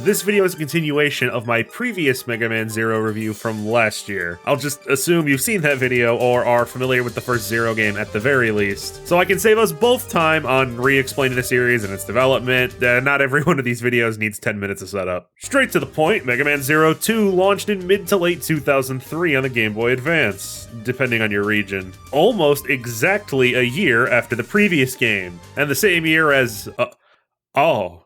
This video is a continuation of my previous Mega Man Zero review from last year. I'll just assume you've seen that video or are familiar with the first Zero game at the very least, so I can save us both time on re-explaining the series and its development. Not every one of these videos needs 10 minutes of setup. Straight to the point, Mega Man Zero 2 launched in mid to late 2003 on the Game Boy Advance, depending on your region. Almost exactly a year after the previous game, and the same year as, oh,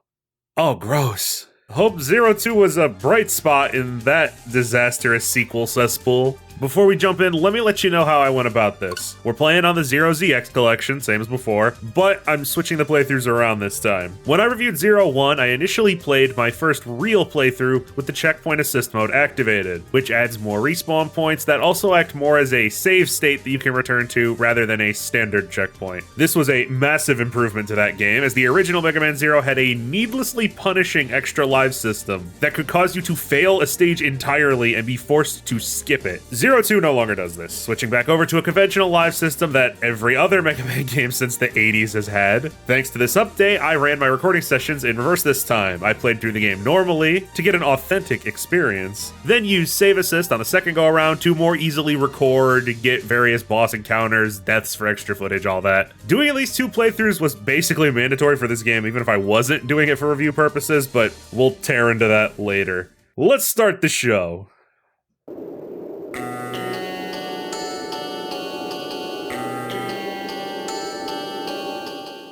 gross. Hope Zero 2 was a bright spot in that disastrous sequel cesspool. Before we jump in, let me let you know how I went about this. We're playing on the Zero ZX collection, same as before, but I'm switching the playthroughs around this time. When I reviewed Zero 1, I initially played my first real playthrough with the checkpoint assist mode activated, which adds more respawn points that also act more as a save state that you can return to rather than a standard checkpoint. This was a massive improvement to that game, as the original Mega Man Zero had a needlessly punishing extra life system that could cause you to fail a stage entirely and be forced to skip it. Zero 2 no longer does this, switching back over to a conventional live system that every other Mega Man game since the 80s has had. Thanks to this update, I ran my recording sessions in reverse this time. I played through the game normally to get an authentic experience, then used save assist on the second go around to more easily record, get various boss encounters, deaths for extra footage, all that. Doing at least 2 playthroughs was basically mandatory for this game, even if I wasn't doing it for review purposes, but we'll tear into that later. Let's start the show.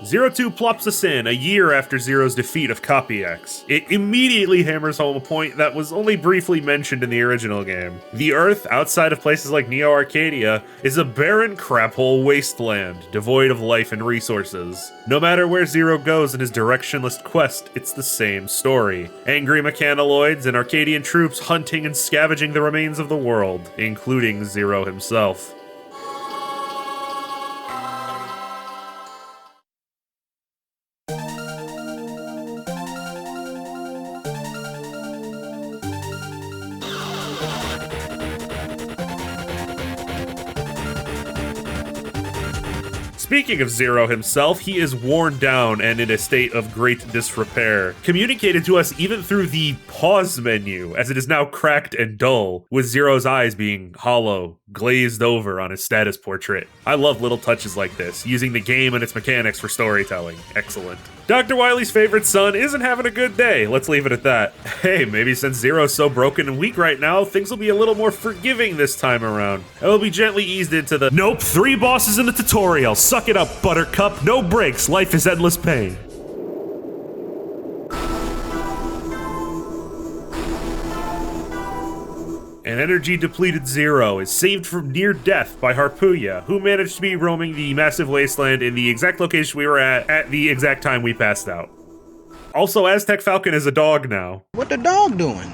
Zero 2 plops us in a year after Zero's defeat of Copy X. It immediately hammers home a point that was only briefly mentioned in the original game. The Earth, outside of places like Neo Arcadia, is a barren craphole wasteland, devoid of life and resources. No matter where Zero goes in his directionless quest, it's the same story. Angry mechanoids and Arcadian troops hunting and scavenging the remains of the world, including Zero himself. Speaking of Zero himself, he is worn down and in a state of great disrepair, communicated to us even through the pause menu, as it is now cracked and dull, with Zero's eyes being hollow, glazed over on his status portrait. I love little touches like this, using the game and its mechanics for storytelling. Excellent. Dr. Wily's favorite son isn't having a good day, let's leave it at that. Hey, maybe since Zero's so broken and weak right now, things will be a little more forgiving this time around. And we'll be gently eased into the nope, 3 bosses in the tutorial, suck it up, Buttercup, no breaks, life is endless pain. An energy-depleted Zero is saved from near death by Harpuya, who managed to be roaming the massive wasteland in the exact location we were at the exact time we passed out. Also, Aztec Falcon is a dog now. What the dog doing?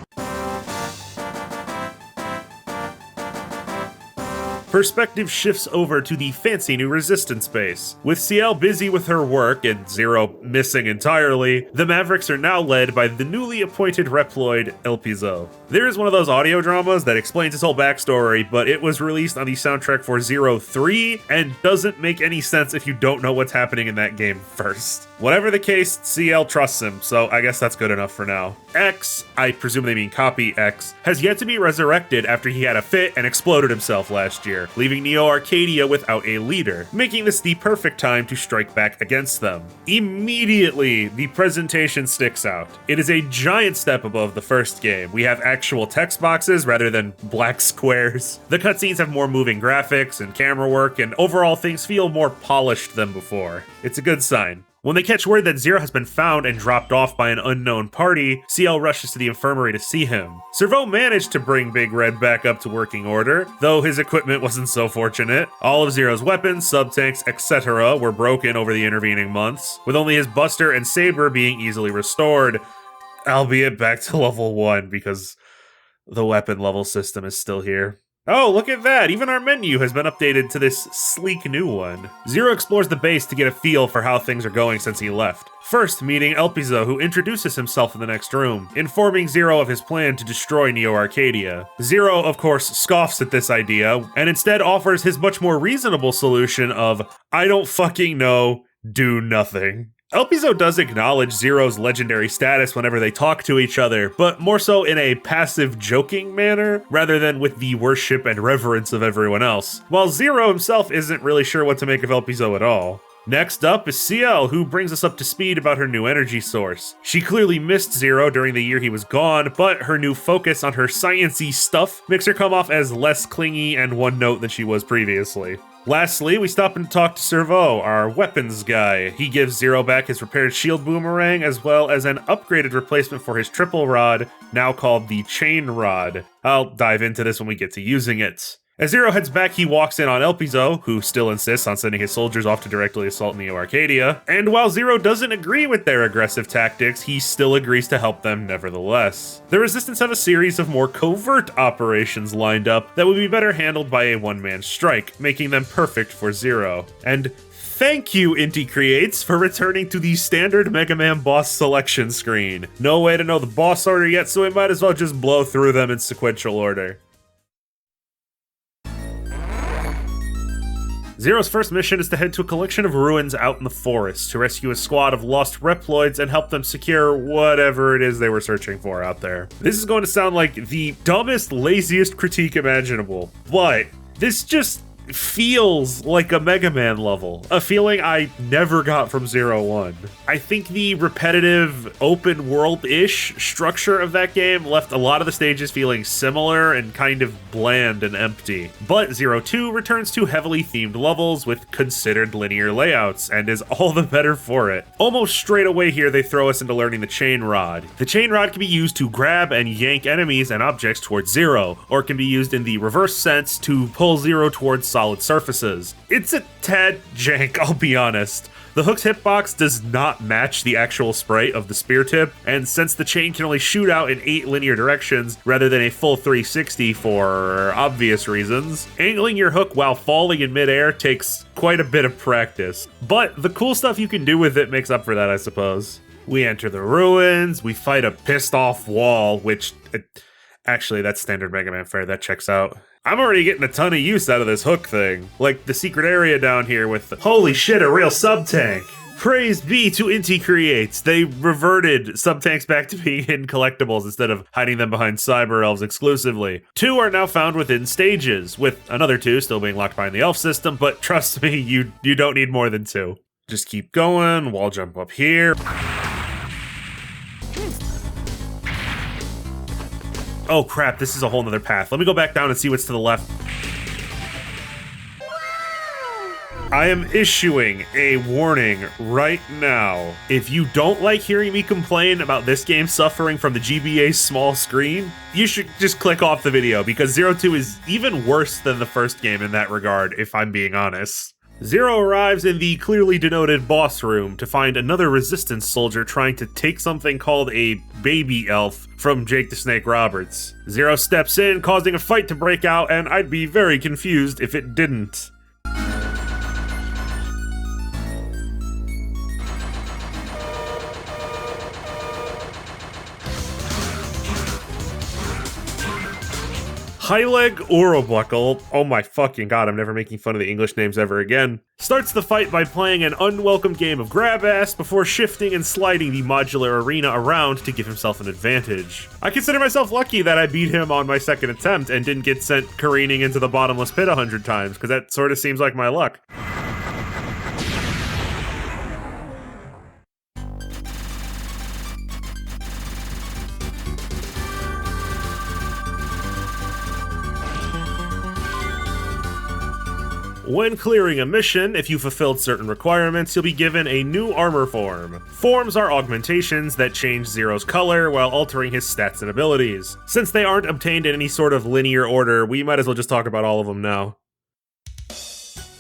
Perspective shifts over to the fancy new Resistance base. With CL busy with her work and Zero missing entirely, the Mavericks are now led by the newly appointed Reploid Elpizo. There is one of those audio dramas that explains his whole backstory, but it was released on the soundtrack for Zero 3 and doesn't make any sense if you don't know what's happening in that game first. Whatever the case, CL trusts him, so I guess that's good enough for now. X, I presume they mean Copy X, has yet to be resurrected after he had a fit and exploded himself last year, leaving Neo Arcadia without a leader, making this the perfect time to strike back against them. Immediately, the presentation sticks out. It is a giant step above the first game. We have actual text boxes rather than black squares. The cutscenes have more moving graphics and camera work, and overall things feel more polished than before. It's a good sign. When they catch word that Zero has been found and dropped off by an unknown party, CL rushes to the infirmary to see him. Servo managed to bring Big Red back up to working order, though his equipment wasn't so fortunate. All of Zero's weapons, sub-tanks, etc. were broken over the intervening months, with only his Buster and Saber being easily restored, albeit back to level 1 because the weapon level system is still here. Oh, look at that! Even our menu has been updated to this sleek new one. Zero explores the base to get a feel for how things are going since he left. First, meeting Elpizo, who introduces himself in the next room, informing Zero of his plan to destroy Neo Arcadia. Zero, of course, scoffs at this idea, and instead offers his much more reasonable solution of, I don't fucking know, do nothing. Elpizo does acknowledge Zero's legendary status whenever they talk to each other, but more so in a passive joking manner, rather than with the worship and reverence of everyone else, while Zero himself isn't really sure what to make of Elpizo at all. Next up is CL, who brings us up to speed about her new energy source. She clearly missed Zero during the year he was gone, but her new focus on her sciencey stuff makes her come off as less clingy and one-note than she was previously. Lastly, we stop and talk to Servo, our weapons guy. He gives Zero back his repaired shield boomerang, as well as an upgraded replacement for his triple rod, now called the Chain Rod. I'll dive into this when we get to using it. As Zero heads back, he walks in on Elpizo, who still insists on sending his soldiers off to directly assault Neo Arcadia, and while Zero doesn't agree with their aggressive tactics, he still agrees to help them nevertheless. The Resistance have a series of more covert operations lined up that would be better handled by a one-man strike, making them perfect for Zero. And thank you, Inti Creates, for returning to the standard Mega Man boss selection screen. No way to know the boss order yet, so we might as well just blow through them in sequential order. Zero's first mission is to head to a collection of ruins out in the forest to rescue a squad of lost Reploids and help them secure whatever it is they were searching for out there. This is going to sound like the dumbest, laziest critique imaginable, but this just feels like a Mega Man level, a feeling I never got from Zero One. I think the repetitive open world-ish structure of that game left a lot of the stages feeling similar and kind of bland and empty. But Zero Two returns to heavily themed levels with considered linear layouts and is all the better for it. Almost straight away here they throw us into learning the Chain Rod. The Chain Rod can be used to grab and yank enemies and objects towards Zero, or it can be used in the reverse sense to pull Zero towards solid surfaces. It's a tad jank, I'll be honest. The hook's hitbox does not match the actual sprite of the spear tip, and since the chain can only shoot out in 8 linear directions rather than a full 360 for obvious reasons, angling your hook while falling in midair takes quite a bit of practice. But the cool stuff you can do with it makes up for that, I suppose. We enter the ruins, we fight a pissed off wall, which actually that's standard Mega Man fare, that checks out. I'm already getting a ton of use out of this hook thing. Like the secret area down here with the holy shit, a real sub-tank. Praise be to Inti Creates. They reverted sub-tanks back to being hidden collectibles instead of hiding them behind cyber elves exclusively. 2 are now found within stages, with another 2 still being locked behind the elf system, but trust me, you don't need more than 2. Just keep going, wall jump up here. Oh crap, this is a whole nother path. Let me go back down and see what's to the left. I am issuing a warning right now. If you don't like hearing me complain about this game suffering from the GBA's small screen, you should just click off the video, because Zero Two is even worse than the first game in that regard, if I'm being honest. Zero arrives in the clearly denoted boss room to find another Resistance soldier trying to take something called a baby elf from Jake the Snake Roberts. Zero steps in, causing a fight to break out, and I'd be very confused if it didn't. Highleg Orobuckle, oh my fucking god, I'm never making fun of the English names ever again, starts the fight by playing an unwelcome game of grab-ass before shifting and sliding the modular arena around to give himself an advantage. I consider myself lucky that I beat him on my second attempt and didn't get sent careening into the bottomless pit 100 times, because that sort of seems like my luck. When clearing a mission, if you fulfilled certain requirements, you'll be given a new armor form. Forms are augmentations that change Zero's color while altering his stats and abilities. Since they aren't obtained in any sort of linear order, we might as well just talk about all of them now.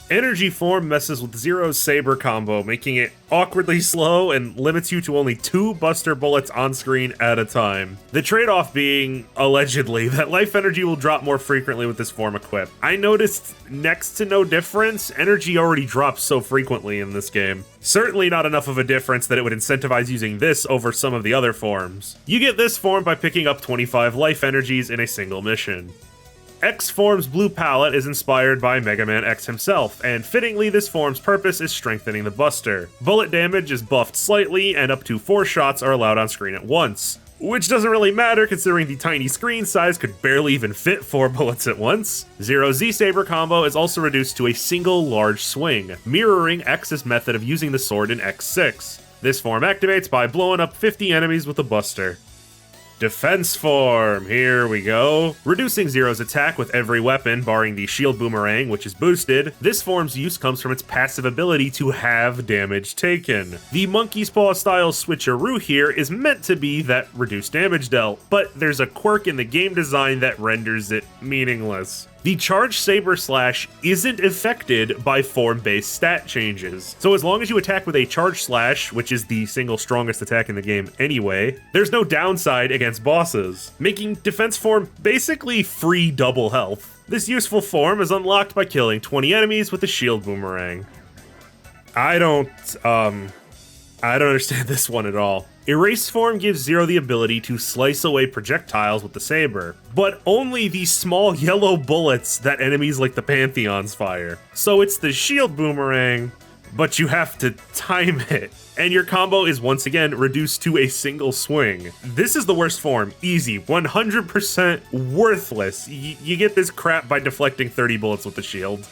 Energy Form messes with Zero's Saber combo, making it awkwardly slow and limits you to only 2 Buster Bullets on screen at a time. The trade-off being, allegedly, that life energy will drop more frequently with this form equipped. I noticed next to no difference. Energy already drops so frequently in this game. Certainly not enough of a difference that it would incentivize using this over some of the other forms. You get this form by picking up 25 life energies in a single mission. X Form's blue palette is inspired by Mega Man X himself, and fittingly this form's purpose is strengthening the Buster. Bullet damage is buffed slightly, and up to 4 shots are allowed on screen at once. Which doesn't really matter considering the tiny screen size could barely even fit 4 bullets at once. Zero's Z-Saber combo is also reduced to a single large swing, mirroring X's method of using the sword in X6. This form activates by blowing up 50 enemies with a Buster. Defense Form, here we go. Reducing Zero's attack with every weapon, barring the Shield Boomerang, which is boosted. This form's use comes from its passive ability to halve damage taken. The Monkey's Paw style switcheroo here is meant to be that reduced damage dealt, but there's a quirk in the game design that renders it meaningless. The Charge Saber Slash isn't affected by form-based stat changes. So as long as you attack with a Charge Slash, which is the single strongest attack in the game anyway, there's no downside against bosses, making Defense Form basically free double health. This useful form is unlocked by killing 20 enemies with the Shield Boomerang. I don't understand this one at all. Erase Form gives Zero the ability to slice away projectiles with the saber, but only the small yellow bullets that enemies like the Pantheons fire. So it's the Shield Boomerang, but you have to time it. And your combo is once again reduced to a single swing. This is the worst form, easy, 100% worthless. You get this crap by deflecting 30 bullets with the shield.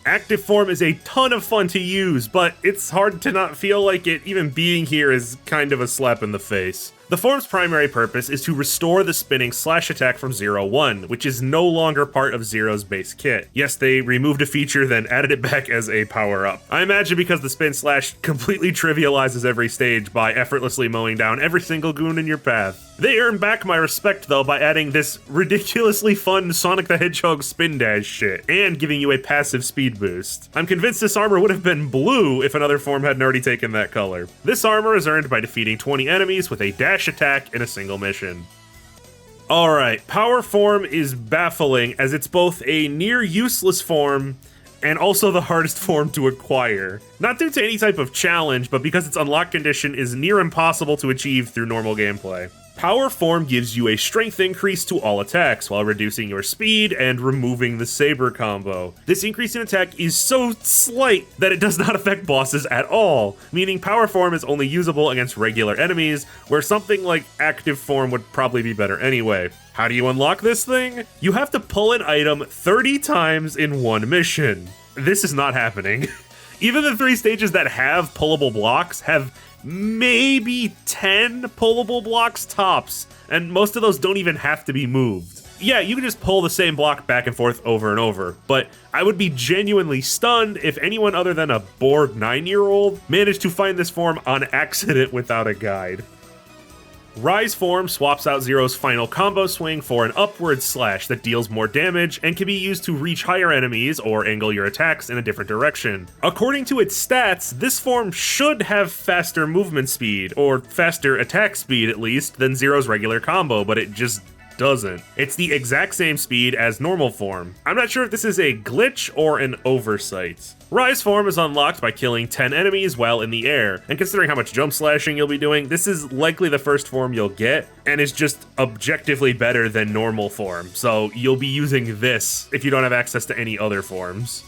Active Form is a ton of fun to use, but it's hard to not feel like it even being here is kind of a slap in the face. The form's primary purpose is to restore the spinning slash attack from 0-1, which is no longer part of Zero's base kit. Yes, they removed a feature, then added it back as a power-up. I imagine because the spin slash completely trivializes every stage by effortlessly mowing down every single goon in your path. They earn back my respect, though, by adding this ridiculously fun Sonic the Hedgehog spin dash shit, and giving you a passive speed boost. I'm convinced this armor would have been blue if another form hadn't already taken that color. This armor is earned by defeating 20 enemies with a dash attack in a single mission. Alright, Power Form is baffling as it's both a near useless form and also the hardest form to acquire. Not due to any type of challenge, but because its unlock condition is near impossible to achieve through normal gameplay. Power Form gives you a strength increase to all attacks while reducing your speed and removing the saber combo. This increase in attack is so slight that it does not affect bosses at all, meaning Power Form is only usable against regular enemies, where something like Active Form would probably be better anyway. How do you unlock this thing? You have to pull an item 30 times in one mission. This is not happening. Even the 3 stages that have pullable blocks have maybe 10 pullable blocks tops, and most of those don't even have to be moved. Yeah, you can just pull the same block back and forth over and over, but I would be genuinely stunned if anyone other than a bored 9-year-old managed to find this form on accident without a guide. Rise Form swaps out Zero's final combo swing for an upward slash that deals more damage and can be used to reach higher enemies or angle your attacks in a different direction. According to its stats, this form should have faster movement speed, or faster attack speed at least, than Zero's regular combo, but it just doesn't. It's the exact same speed as normal form. I'm not sure if this is a glitch or an oversight. Rise Form is unlocked by killing 10 enemies while in the air, and considering how much jump slashing you'll be doing, this is likely the first form you'll get, and is just objectively better than normal form, so you'll be using this if you don't have access to any other forms.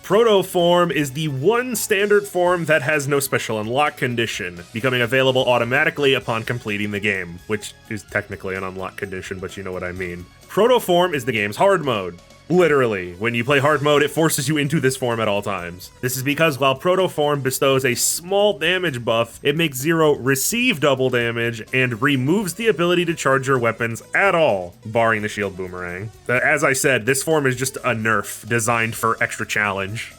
Proto Form is the one standard form that has no special unlock condition, becoming available automatically upon completing the game, which is technically an unlock condition, but you know what I mean. Proto Form is the game's hard mode. Literally, when you play hard mode, it forces you into this form at all times. This is because while Proto Form bestows a small damage buff, it makes Zero receive double damage and removes the ability to charge your weapons at all, barring the Shield Boomerang. As I said, this form is just a nerf designed for extra challenge.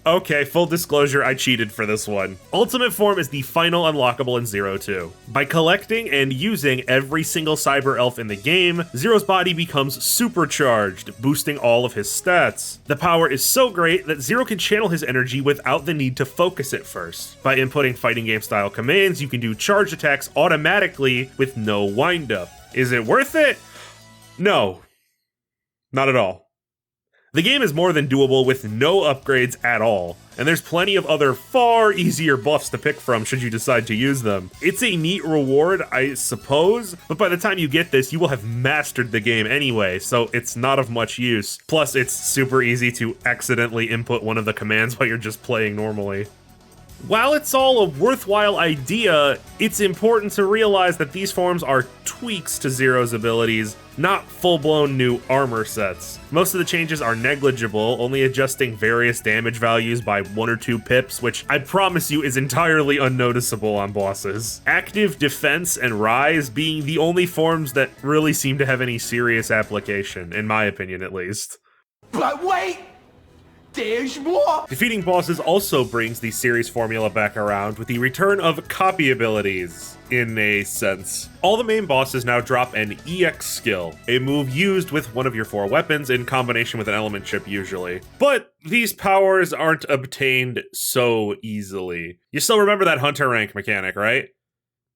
Okay, full disclosure, I cheated for this one. Ultimate Form is the final unlockable in Zero 2. By collecting and using every single cyber elf in the game, Zero's body becomes supercharged, boosting all of his stats. The power is so great that Zero can channel his energy without the need to focus it first. By inputting fighting game style commands, you can do charge attacks automatically with no windup. Is it worth it? No, not at all. The game is more than doable with no upgrades at all, and there's plenty of other far easier buffs to pick from should you decide to use them. It's a neat reward, I suppose, but by the time you get this, you will have mastered the game anyway, so it's not of much use. Plus, it's super easy to accidentally input one of the commands while you're just playing normally. While it's all a worthwhile idea, it's important to realize that these forms are tweaks to Zero's abilities, not full-blown new armor sets. Most of the changes are negligible, only adjusting various damage values by 1 or 2 pips, which I promise you is entirely unnoticeable on bosses. Active Defense and Rise being the only forms that really seem to have any serious application, in my opinion at least. But wait! There's more! Defeating bosses also brings the series formula back around with the return of copy abilities, in a sense. All the main bosses now drop an EX skill, a move used with one of your 4 weapons in combination with an element chip usually. But these powers aren't obtained so easily. You still remember that hunter rank mechanic, right?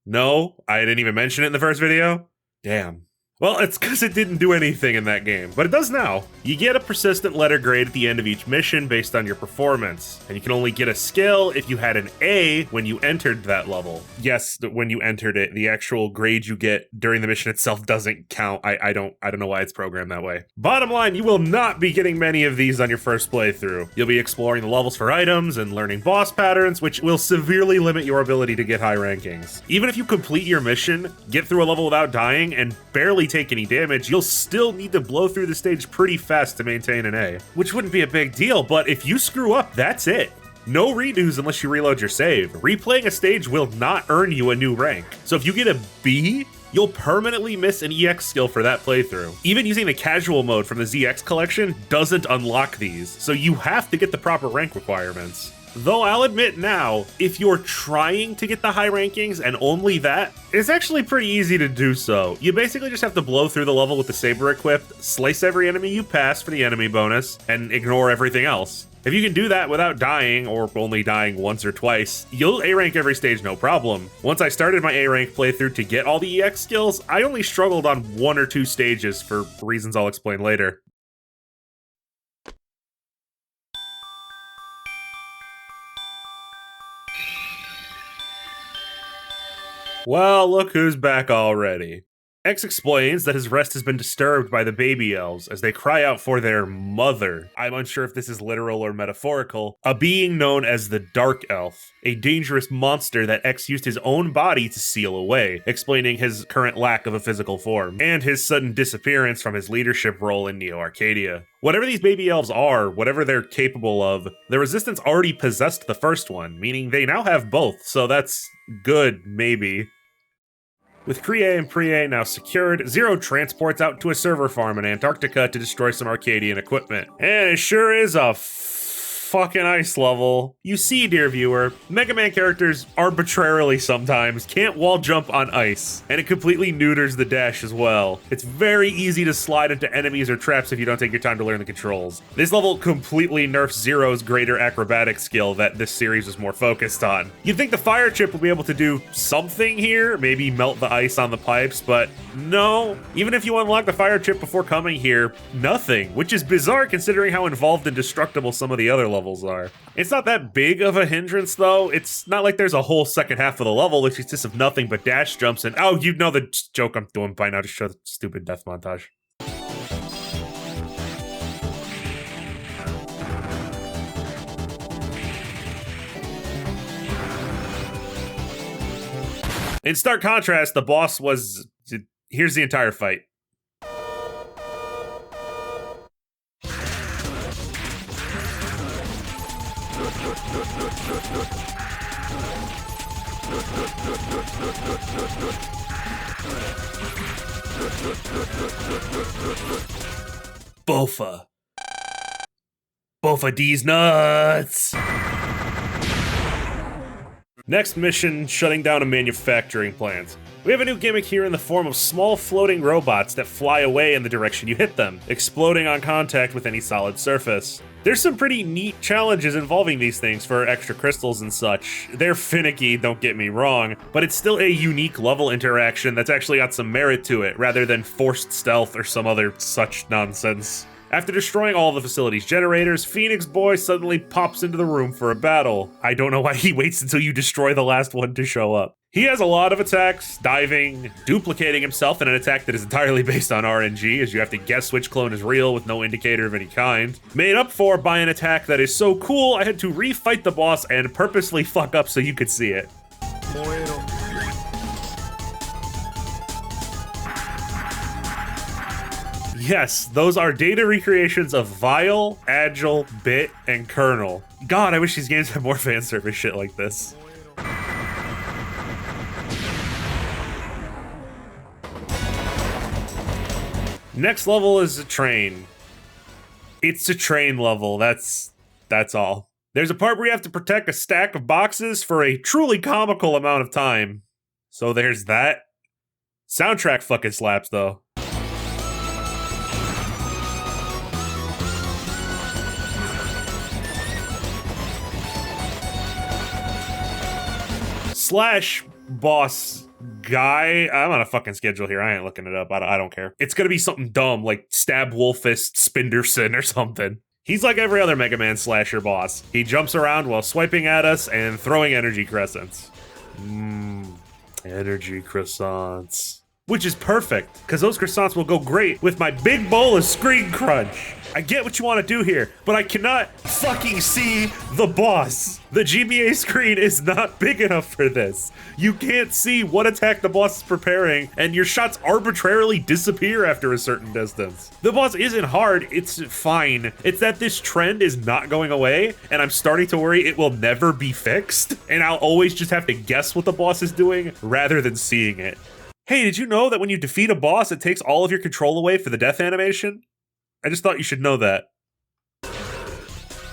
No? I didn't even mention it in the first video? Damn. Well, it's because it didn't do anything in that game, but it does now. You get a persistent letter grade at the end of each mission based on your performance, and you can only get a skill if you had an A when you entered that level. Yes, when you entered it, the actual grade you get during the mission itself doesn't count. I don't know why it's programmed that way. Bottom line, you will not be getting many of these on your first playthrough. You'll be exploring the levels for items and learning boss patterns, which will severely limit your ability to get high rankings. Even if you complete your mission, get through a level without dying, and barely take any damage, you'll still need to blow through the stage pretty fast to maintain an A. Which wouldn't be a big deal, but if you screw up, that's it. No redos unless you reload your save. Replaying a stage will not earn you a new rank. So if you get a B, you'll permanently miss an EX skill for that playthrough. Even using the casual mode from the ZX collection doesn't unlock these, so you have to get the proper rank requirements. Though I'll admit now, if you're trying to get the high rankings and only that, it's actually pretty easy to do so. You basically just have to blow through the level with the saber equipped, slice every enemy you pass for the enemy bonus, and ignore everything else. If you can do that without dying, or only dying once or twice, you'll A-rank every stage no problem. Once I started my A-rank playthrough to get all the EX skills, I only struggled on 1 or 2 stages for reasons I'll explain later. Well, look who's back already. X explains that his rest has been disturbed by the baby elves as they cry out for their mother. I'm unsure if this is literal or metaphorical. A being known as the Dark Elf, a dangerous monster that X used his own body to seal away, explaining his current lack of a physical form, and his sudden disappearance from his leadership role in Neo Arcadia. Whatever these baby elves are, whatever they're capable of, the Resistance already possessed the first one, meaning they now have both, so that's good, maybe. With Cree and Pre now secured, Zero transports out to a server farm in Antarctica to destroy some Arcadian equipment. And it sure is a fucking ice level. You see, dear viewer, Mega Man characters arbitrarily sometimes can't wall jump on ice, and it completely neuters the dash as well. It's very easy to slide into enemies or traps if you don't take your time to learn the controls. This level completely nerfs Zero's greater acrobatic skill that this series was more focused on. You'd think the fire chip would be able to do something here, maybe melt the ice on the pipes, but no. Even if you unlock the fire chip before coming here, nothing, which is bizarre considering how involved and destructible some of the other levels are. It's not that big of a hindrance though. It's not like there's a whole second half of the level which consists of nothing but dash jumps and oh, you know the joke I'm doing by now to show the stupid death montage. In stark contrast, the boss was... Here's the entire fight. Bofa. Bofa D's nuts! Next mission, shutting down a manufacturing plant. We have a new gimmick here in the form of small floating robots that fly away in the direction you hit them, exploding on contact with any solid surface. There's some pretty neat challenges involving these things for extra crystals and such. They're finicky, don't get me wrong, but it's still a unique level interaction that's actually got some merit to it, rather than forced stealth or some other such nonsense. After destroying all the facility's generators, Phoenix Boy suddenly pops into the room for a battle. I don't know why he waits until you destroy the last one to show up. He has a lot of attacks, diving, duplicating himself in an attack that is entirely based on RNG, as you have to guess which clone is real with no indicator of any kind. Made up for by an attack that is so cool, I had to refight the boss and purposely fuck up so you could see it. Yes, those are data recreations of Vile, Agile, Bit, and Kernel. God, I wish these games had more fan service shit like this. Next level is a train. It's a train level, that's all. There's a part where you have to protect a stack of boxes for a truly comical amount of time. So there's that. Soundtrack fucking slaps though. Slash boss guy. I'm on a fucking schedule here. I ain't looking it up. I don't care. It's gonna be something dumb like Stab Wolfist Spinderson or something. He's like every other Mega Man slasher boss. He jumps around while swiping at us and throwing energy crescents. Energy croissants. Which is perfect, because those croissants will go great with my big bowl of Screen Crunch. I get what you want to do here, but I cannot fucking see the boss. The GBA screen is not big enough for this. You can't see what attack the boss is preparing, and your shots arbitrarily disappear after a certain distance. The boss isn't hard, it's fine. It's that this trend is not going away, and I'm starting to worry it will never be fixed, and I'll always just have to guess what the boss is doing rather than seeing it. Hey, did you know that when you defeat a boss, it takes all of your control away for the death animation? I just thought you should know that.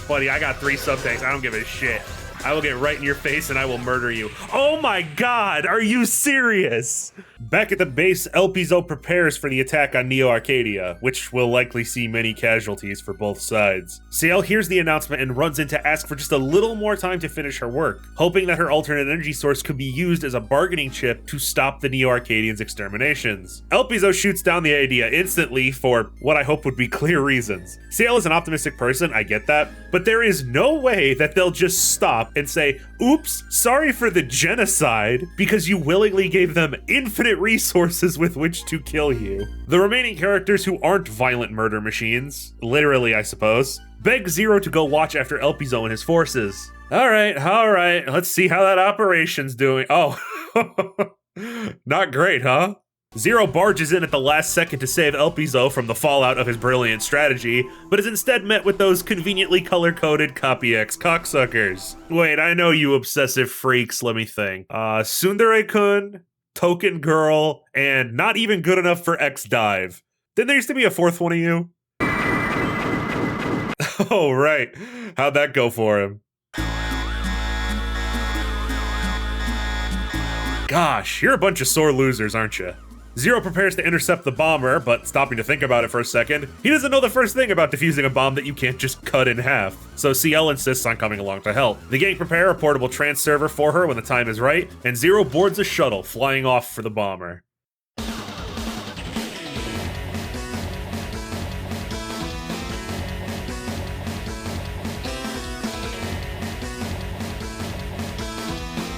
Buddy, I got 3 sub-tanks. I don't give a shit. I will get right in your face and I will murder you. Oh my god, are you serious? Back at the base, Elpizo prepares for the attack on Neo Arcadia, which will likely see many casualties for both sides. Ciel hears the announcement and runs in to ask for just a little more time to finish her work, hoping that her alternate energy source could be used as a bargaining chip to stop the Neo Arcadians' exterminations. Elpizo shoots down the idea instantly for what I hope would be clear reasons. Ciel is an optimistic person, I get that, but there is no way that they'll just stop and say, oops, sorry for the genocide, because you willingly gave them infinite resources with which to kill you. The remaining characters who aren't violent murder machines, literally I suppose, beg Zero to go watch after Elpizo and his forces. Alright, let's see how that operation's doing. Oh, not great, huh? Zero barges in at the last second to save Elpizo from the fallout of his brilliant strategy, but is instead met with those conveniently color-coded Copy X cocksuckers. Wait, I know you obsessive freaks, let me think. Tsundere-kun, Token Girl, and not even good enough for X-Dive. Didn't there used to be a 4th one of you? Oh, right. How'd that go for him? Gosh, you're a bunch of sore losers, aren't you? Zero prepares to intercept the bomber, but stopping to think about it for a second, he doesn't know the first thing about defusing a bomb that you can't just cut in half. So CL insists on coming along to help. The gang prepare a portable trans server for her when the time is right, and Zero boards a shuttle flying off for the bomber.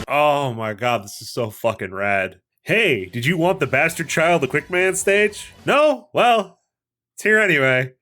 Oh my god, this is so fucking rad. Hey, did you want the Bastard Child the Quickman stage? No? Well, it's here anyway.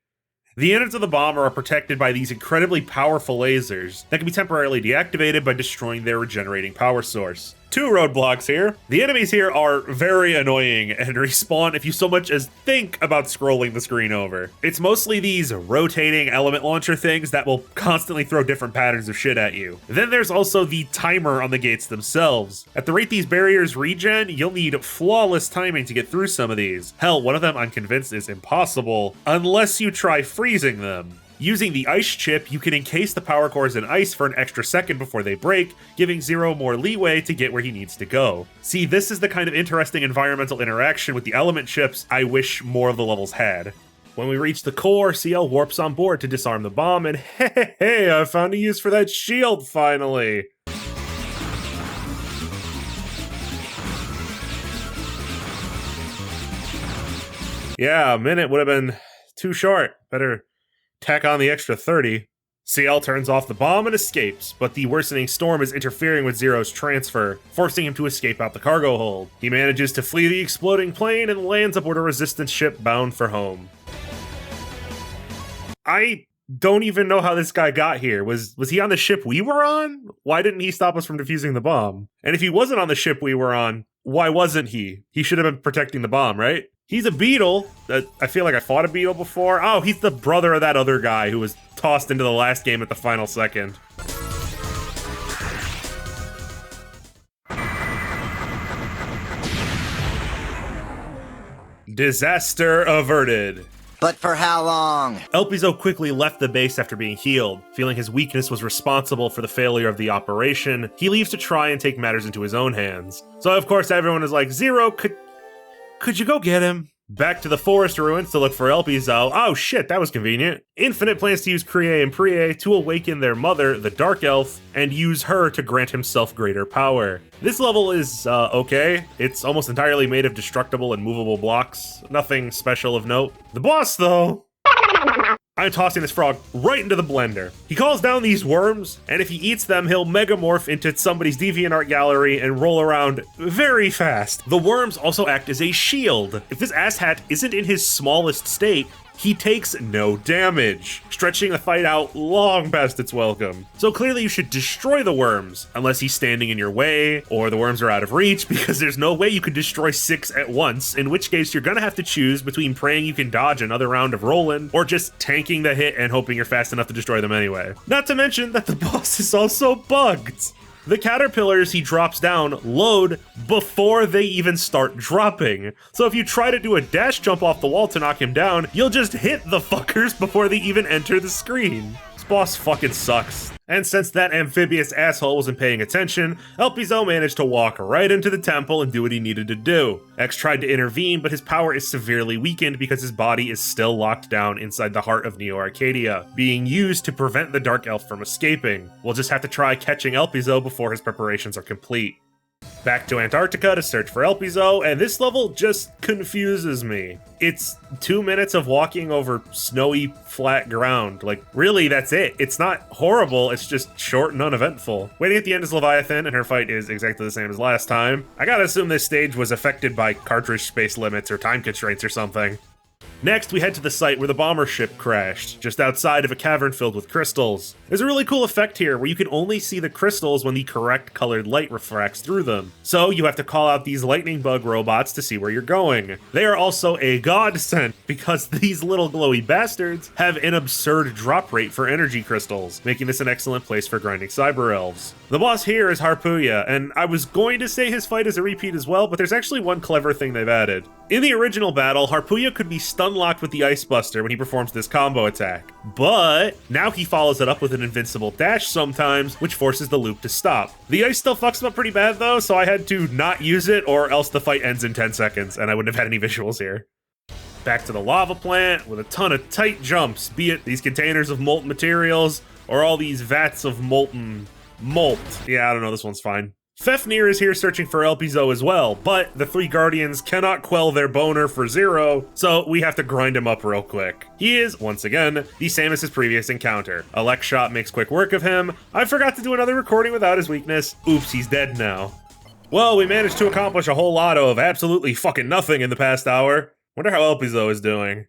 The innards of the bomber are protected by these incredibly powerful lasers that can be temporarily deactivated by destroying their regenerating power source. 2 roadblocks here. The enemies here are very annoying and respawn if you so much as think about scrolling the screen over. It's mostly these rotating element launcher things that will constantly throw different patterns of shit at you. Then there's also the timer on the gates themselves. At the rate these barriers regen, you'll need flawless timing to get through some of these. Hell, one of them I'm convinced is impossible, unless you try freezing them. Using the ice chip, you can encase the power cores in ice for an extra second before they break, giving Zero more leeway to get where he needs to go. See, this is the kind of interesting environmental interaction with the element chips I wish more of the levels had. When we reach the core, CL warps on board to disarm the bomb, and hey, I found a use for that shield finally! Yeah, a minute would have been too short. Better tack on the extra 30. CL turns off the bomb and escapes, but the worsening storm is interfering with Zero's transfer, forcing him to escape out the cargo hold. He manages to flee the exploding plane and lands aboard a resistance ship bound for home. I don't even know how this guy got here. Was he on the ship we were on? Why didn't he stop us from defusing the bomb? And if he wasn't on the ship we were on, why wasn't he? He should have been protecting the bomb, right? He's a beetle. I feel like I fought a beetle before. Oh, he's the brother of that other guy who was tossed into the last game at the final second. Disaster averted. But for how long? Elpizo quickly left the base after being healed. Feeling his weakness was responsible for the failure of the operation, he leaves to try and take matters into his own hands. So of course everyone is like, Zero, could you go get him? Back to the forest ruins to look for Elpizo. Oh shit, that was convenient. Infinite plans to use Krié and Prié to awaken their mother, the Dark Elf, and use her to grant himself greater power. This level is, okay. It's almost entirely made of destructible and movable blocks. Nothing special of note. The boss, though... I'm tossing this frog right into the blender. He calls down these worms, and if he eats them, he'll megamorph into somebody's DeviantArt gallery and roll around very fast. The worms also act as a shield. If this asshat isn't in his smallest state, he takes no damage, stretching the fight out long past its welcome. So clearly you should destroy the worms, unless he's standing in your way, or the worms are out of reach, because there's no way you could destroy 6 at once, in which case you're gonna have to choose between praying you can dodge another round of rolling, or just tanking the hit and hoping you're fast enough to destroy them anyway. Not to mention that the boss is also bugged. The caterpillars he drops down load before they even start dropping. So if you try to do a dash jump off the wall to knock him down, you'll just hit the fuckers before they even enter the screen. This boss fucking sucks. And since that amphibious asshole wasn't paying attention, Elpizo managed to walk right into the temple and do what he needed to do. X tried to intervene, but his power is severely weakened because his body is still locked down inside the heart of Neo Arcadia, being used to prevent the Dark Elf from escaping. We'll just have to try catching Elpizo before his preparations are complete. Back to Antarctica to search for Elpizo, and this level just confuses me. It's 2 minutes of walking over snowy, flat ground. Like, really, that's it. It's not horrible, it's just short and uneventful. Waiting at the end is Leviathan, and her fight is exactly the same as last time. I gotta assume this stage was affected by cartridge space limits or time constraints or something. Next, we head to the site where the bomber ship crashed, just outside of a cavern filled with crystals. There's a really cool effect here where you can only see the crystals when the correct colored light refracts through them. So you have to call out these lightning bug robots to see where you're going. They are also a godsend because these little glowy bastards have an absurd drop rate for energy crystals, making this an excellent place for grinding cyber elves. The boss here is Harpuya, and I was going to say his fight is a repeat as well, but there's actually one clever thing they've added. In the original battle, Harpuya could be stun locked with the Ice Buster when he performs this combo attack, but now he follows it up with an invincible dash sometimes, which forces the loop to stop. The ice still fucks him up pretty bad though, so I had to not use it or else the fight ends in 10 seconds and I wouldn't have had any visuals here. Back to the lava plant with a ton of tight jumps, be it these containers of molten materials or all these vats of molten molt. Yeah, I don't know, this one's fine. Fafnir is here searching for Elpizo as well, but the 3 guardians cannot quell their boner for Zero, so we have to grind him up real quick. He is, once again, the same as his previous encounter. A Lek shot makes quick work of him. I forgot to do another recording without his weakness. Oops, he's dead now. Well, we managed to accomplish a whole lot of absolutely fucking nothing in the past hour. Wonder how Elpizo is doing.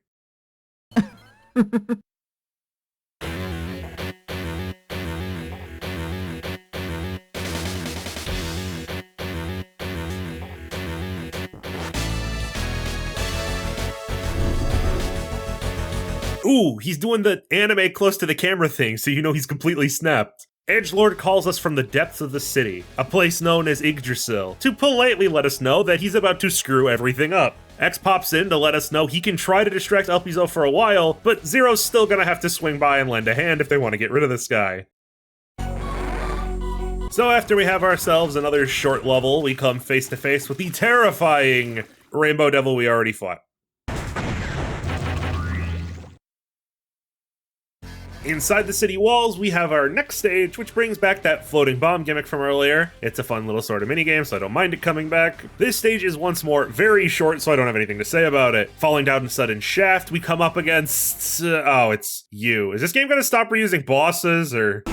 Ooh, he's doing the anime close to the camera thing, so you know he's completely snapped. Edgelord calls us from the depths of the city, a place known as Yggdrasil, to politely let us know that he's about to screw everything up. X pops in to let us know he can try to distract Elpizo for a while, but Zero's still gonna have to swing by and lend a hand if they want to get rid of this guy. So after we have ourselves another short level, we come face to face with the terrifying Rainbow Devil we already fought. Inside the city walls, we have our next stage, which brings back that floating bomb gimmick from earlier. It's a fun little sort of minigame, so I don't mind it coming back. This stage is once more very short, so I don't have anything to say about it. Falling down a sudden shaft, we come up against... oh, it's you. Is this game gonna stop reusing bosses, or...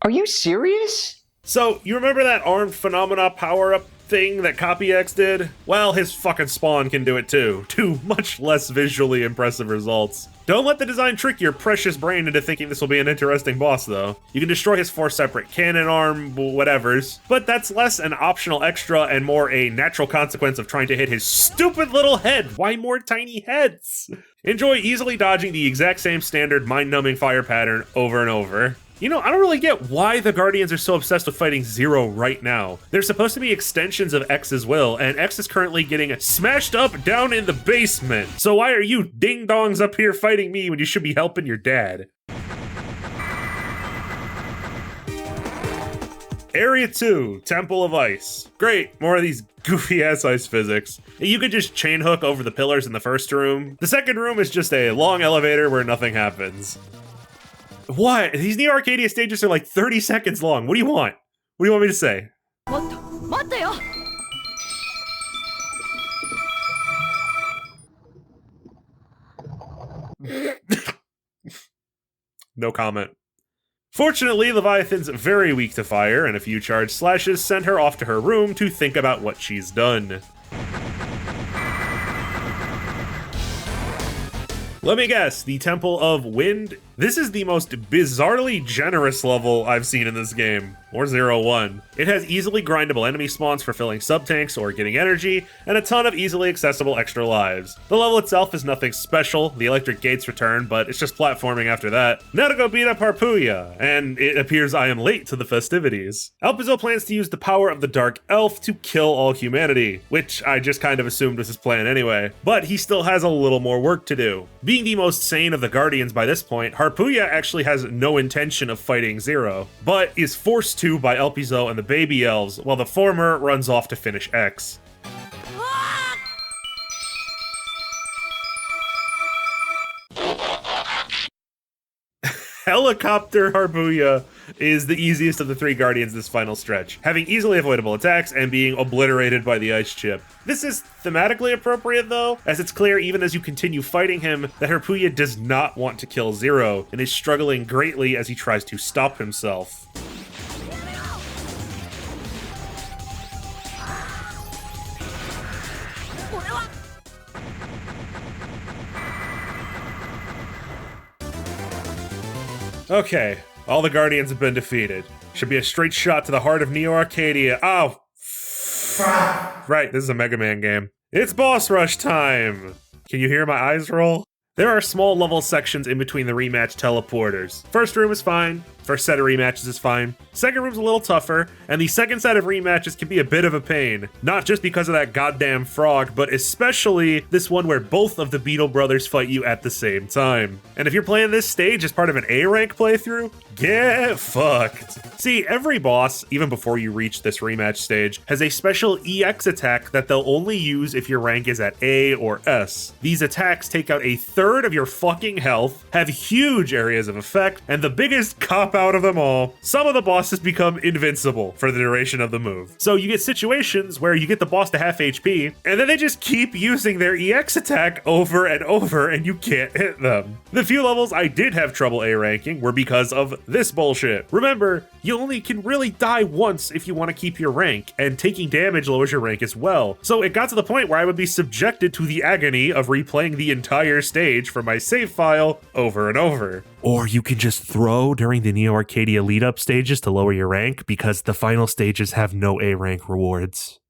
Are you serious? So, you remember that armed phenomena power-up thing that Copy X did? Well, his fucking spawn can do it too. Two much less visually impressive results. Don't let the design trick your precious brain into thinking this will be an interesting boss, though. You can destroy his 4 separate cannon arm whatevers, but that's less an optional extra and more a natural consequence of trying to hit his stupid little head. Why more tiny heads? Enjoy easily dodging the exact same standard mind-numbing fire pattern over and over. You know, I don't really get why the Guardians are so obsessed with fighting Zero right now. They're supposed to be extensions of X's will, and X is currently getting smashed up down in the basement. So why are you ding-dongs up here fighting me when you should be helping your dad? Area 2, Temple of Ice. Great, more of these goofy-ass ice physics. You could just chain hook over the pillars in the first room. The second room is just a long elevator where nothing happens. What? These Neo Arcadia stages are like 30 seconds long. What do you want? What do you want me to say? No comment. Fortunately, Leviathan's very weak to fire, and a few charged slashes send her off to her room to think about what she's done. Let me guess, the Temple of Wind? This is the most bizarrely generous level I've seen in this game, or 0-1. It has easily grindable enemy spawns for filling sub-tanks or getting energy, and a ton of easily accessible extra lives. The level itself is nothing special, the electric gates return, but it's just platforming after that. Now to go beat up Harpuya, and it appears I am late to the festivities. Elpizo plans to use the power of the Dark Elf to kill all humanity, which I just kind of assumed was his plan anyway, but he still has a little more work to do. Being the most sane of the Guardians by this point, Harpuya actually has no intention of fighting Zero, but is forced to by Elpizo and the baby elves, while the former runs off to finish X. Helicopter Harpuya is the easiest of the 3 Guardians this final stretch, having easily avoidable attacks and being obliterated by the ice chip. This is thematically appropriate though, as it's clear even as you continue fighting him that Harpuya does not want to kill Zero, and is struggling greatly as he tries to stop himself. Okay, all the Guardians have been defeated. Should be a straight shot to the heart of Neo Arcadia. Oh! Right, this is a Mega Man game. It's boss rush time! Can you hear my eyes roll? There are small level sections in between the rematch teleporters. First room is fine, first set of rematches is fine, second room's a little tougher, and the second set of rematches can be a bit of a pain. Not just because of that goddamn frog, but especially this one where both of the Beetle brothers fight you at the same time. And if you're playing this stage as part of an A rank playthrough, get fucked. See, every boss, even before you reach this rematch stage, has a special EX attack that they'll only use if your rank is at A or S. These attacks take out a third of your fucking health, have huge areas of effect, and the biggest cop-out of them all, some of the bosses become invincible for the duration of the move. So you get situations where you get the boss to half HP, and then they just keep using their EX attack over and over, and you can't hit them. The few levels I did have trouble A ranking were because of this bullshit. Remember, you only can really die once if you want to keep your rank, and taking damage lowers your rank as well. So it got to the point where I would be subjected to the agony of replaying the entire stage from my save file over and over. Or you can just throw during the Neo Arcadia lead-up stages to lower your rank, because the final stages have no A rank rewards.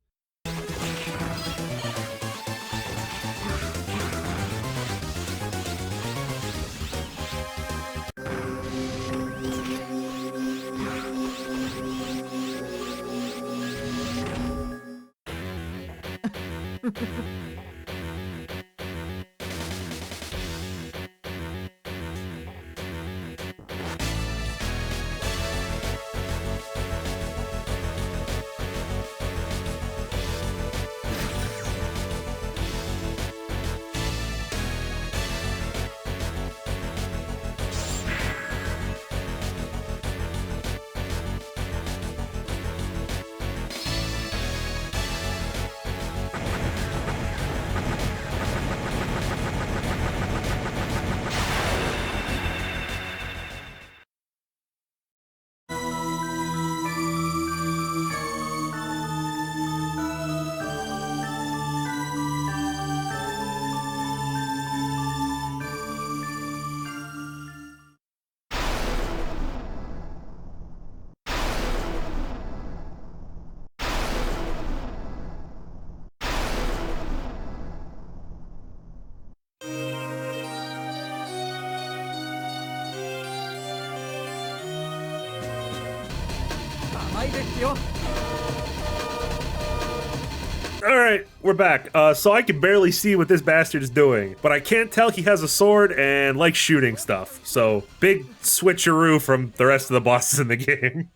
Alright, we're back. So I can barely see what this bastard is doing, but I can't tell he has a sword and likes shooting stuff. So, big switcheroo from the rest of the bosses in the game.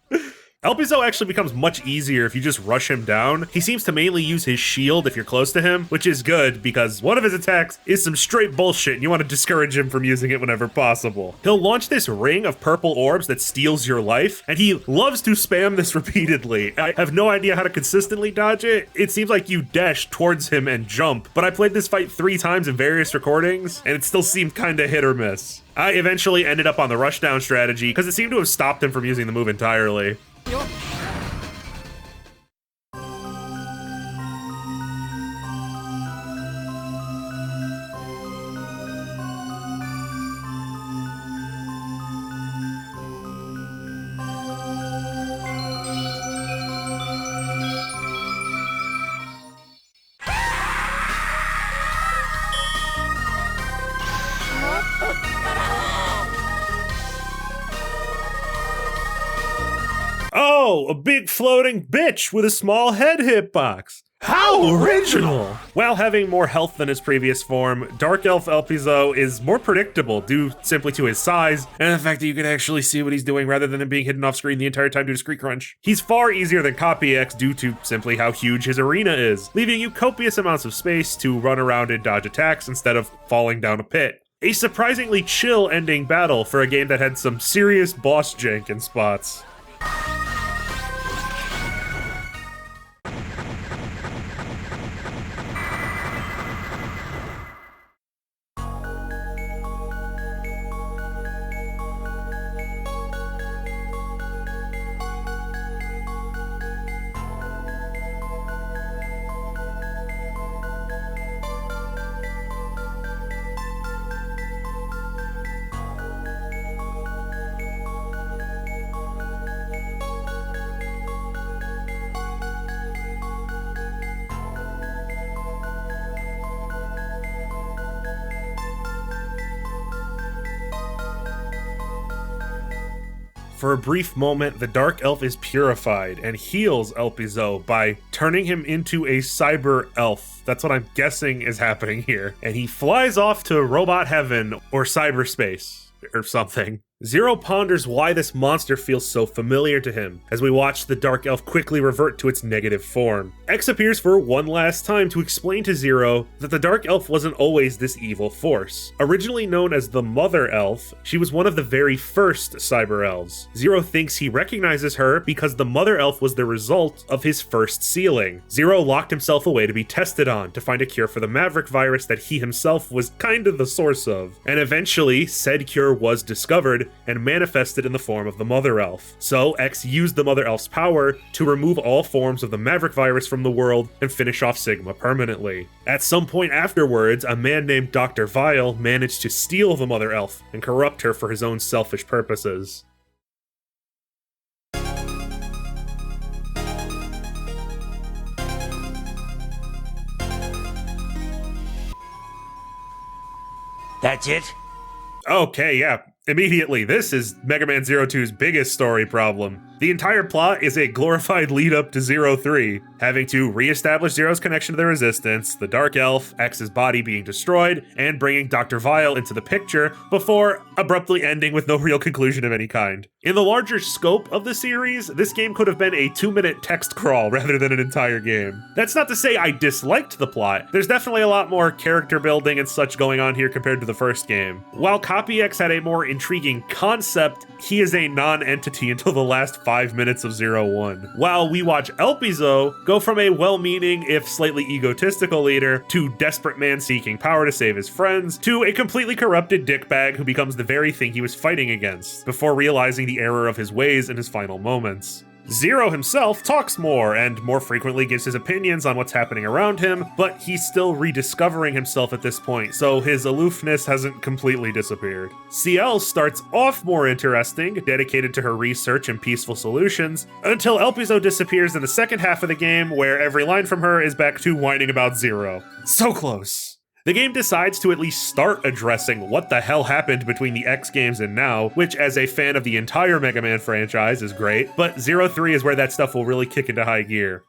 Elpizo actually becomes much easier if you just rush him down. He seems to mainly use his shield if you're close to him, which is good because one of his attacks is some straight bullshit and you want to discourage him from using it whenever possible. He'll launch this ring of purple orbs that steals your life, and he loves to spam this repeatedly. I have no idea how to consistently dodge it. It seems like you dash towards him and jump, but I played this fight 3 times in various recordings, and it still seemed kinda hit or miss. I eventually ended up on the rushdown strategy because it seemed to have stopped him from using the move entirely. Oh, a big floating bitch with a small head hitbox. How original! While having more health than his previous form, Dark Elf Elpizo is more predictable due simply to his size and the fact that you can actually see what he's doing rather than him being hidden off screen the entire time due to screen crunch. He's far easier than Copy X due to simply how huge his arena is, leaving you copious amounts of space to run around and dodge attacks instead of falling down a pit. A surprisingly chill ending battle for a game that had some serious boss jank in spots. For a brief moment, the Dark Elf is purified and heals Elpizo by turning him into a cyber elf. That's what I'm guessing is happening here. And he flies off to robot heaven or cyberspace or something. Zero ponders why this monster feels so familiar to him, as we watch the Dark Elf quickly revert to its negative form. X appears for one last time to explain to Zero that the Dark Elf wasn't always this evil force. Originally known as the Mother Elf, she was one of the very first Cyber Elves. Zero thinks he recognizes her because the Mother Elf was the result of his first sealing. Zero locked himself away to be tested on to find a cure for the Maverick virus that he himself was kind of the source of. And eventually, said cure was discovered and manifested in the form of the Mother Elf. So X used the Mother Elf's power to remove all forms of the Maverick virus from the world and finish off Sigma permanently. At some point afterwards, a man named Dr. Vile managed to steal the Mother Elf and corrupt her for his own selfish purposes. That's it? Okay, yeah. Immediately, this is Mega Man Zero 2's biggest story problem. The entire plot is a glorified lead-up to Zero 3, having to re-establish Zero's connection to the Resistance, the Dark Elf, X's body being destroyed, and bringing Dr. Vile into the picture, before abruptly ending with no real conclusion of any kind. In the larger scope of the series, this game could have been a 2-minute text crawl rather than an entire game. That's not to say I disliked the plot. There's definitely a lot more character building and such going on here compared to the first game. While Copy X had a more intriguing concept, he is a non-entity until the last 5 minutes of Zero 1. While we watch Elpizo go from a well-meaning, if slightly egotistical leader, to desperate man seeking power to save his friends, to a completely corrupted dickbag who becomes the very thing he was fighting against, before realizing the error of his ways in his final moments. Zero himself talks more and more frequently gives his opinions on what's happening around him, but he's still rediscovering himself at this point, so his aloofness hasn't completely disappeared. CL starts off more interesting, dedicated to her research and peaceful solutions, until Elpizo disappears in the second half of the game, where every line from her is back to whining about Zero. So close. The game decides to at least start addressing what the hell happened between the X games and now, which as a fan of the entire Mega Man franchise is great, but 03 is where that stuff will really kick into high gear.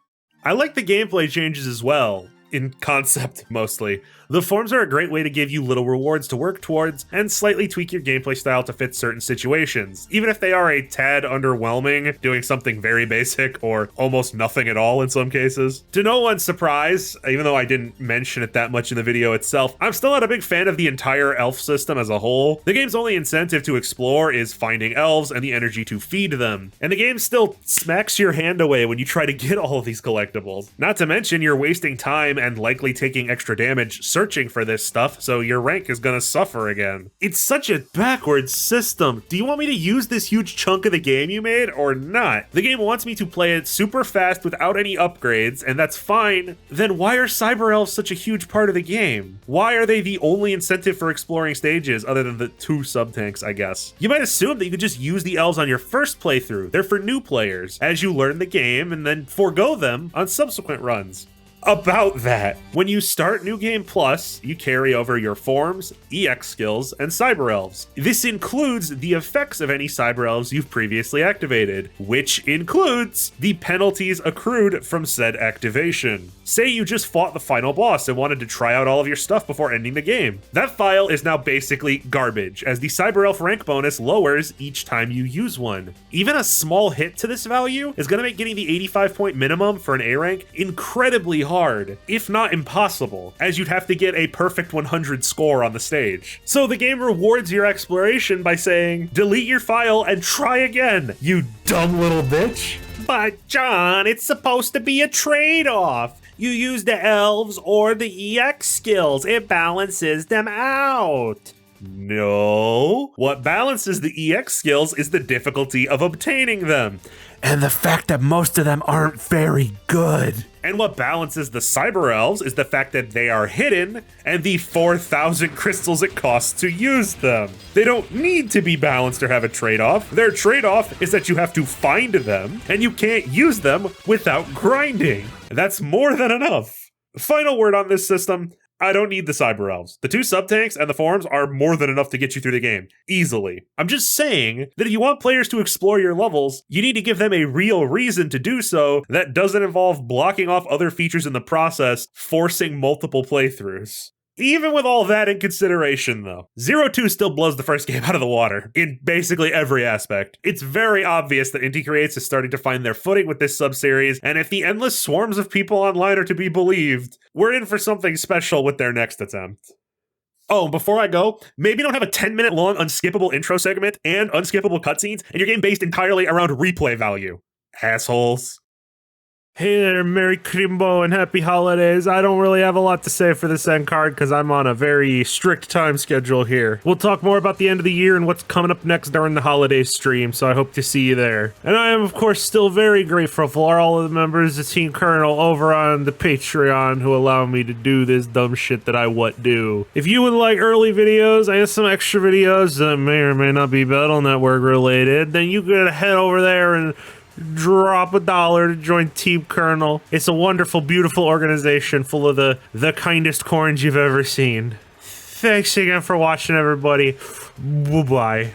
I like the gameplay changes as well, in concept mostly. The forms are a great way to give you little rewards to work towards and slightly tweak your gameplay style to fit certain situations, even if they are a tad underwhelming, doing something very basic or almost nothing at all in some cases. To no one's surprise, even though I didn't mention it that much in the video itself, I'm still not a big fan of the entire elf system as a whole. The game's only incentive to explore is finding elves and the energy to feed them, and the game still smacks your hand away when you try to get all of these collectibles. Not to mention you're wasting time and likely taking extra damage searching for this stuff, so your rank is gonna suffer again. It's such a backwards system. Do you want me to use this huge chunk of the game you made or not? The game wants me to play it super fast without any upgrades, and that's fine. Then why are cyber elves such a huge part of the game? Why are they the only incentive for exploring stages other than the 2 sub-tanks, I guess? You might assume that you could just use the elves on your first playthrough. They're for new players, as you learn the game and then forego them on subsequent runs. About that, when you start New Game Plus, you carry over your forms, EX skills, and cyber elves. This includes the effects of any cyber elves you've previously activated, which includes the penalties accrued from said activation. Say you just fought the final boss and wanted to try out all of your stuff before ending the game. That file is now basically garbage, as the cyber elf rank bonus lowers each time you use one. Even a small hit to this value is going to make getting the 85 point minimum for an A rank incredibly hard, if not impossible, as you'd have to get a perfect 100 score on the stage. So the game rewards your exploration by saying, delete your file and try again, you dumb little bitch. But John, it's supposed to be a trade-off. You use the elves or the EX skills, it balances them out. No, what balances the EX skills is the difficulty of obtaining them, and the fact that most of them aren't very good. And what balances the cyber elves is the fact that they are hidden and the 4,000 crystals it costs to use them. They don't need to be balanced or have a trade-off. Their trade-off is that you have to find them and you can't use them without grinding. That's more than enough. Final word on this system. I don't need the cyber elves. The 2 sub-tanks and the forms are more than enough to get you through the game, easily. I'm just saying that if you want players to explore your levels, you need to give them a real reason to do so that doesn't involve blocking off other features in the process, forcing multiple playthroughs. Even with all that in consideration, though, 02 still blows the first game out of the water in basically every aspect. It's very obvious that Inti Creates is starting to find their footing with this sub-series, and if the endless swarms of people online are to be believed, we're in for something special with their next attempt. Oh, before I go, maybe don't have a 10-minute long unskippable intro segment and unskippable cutscenes, and your game based entirely around replay value. Assholes. Hey there, Merry Crimbo and Happy Holidays. I don't really have a lot to say for this end card because I'm on a very strict time schedule here. We'll talk more about the end of the year and what's coming up next during the holiday stream, so I hope to see you there. And I am, of course, still very grateful for all of the members of Team Colonel over on the Patreon who allow me to do this dumb shit that I do. If you would like early videos and some extra videos that may or may not be Battle Network related, then you could head over there and drop $1 to join Team Colonel. It's a wonderful, beautiful organization full of the kindest corns you've ever seen. Thanks again for watching, everybody. Bye-bye.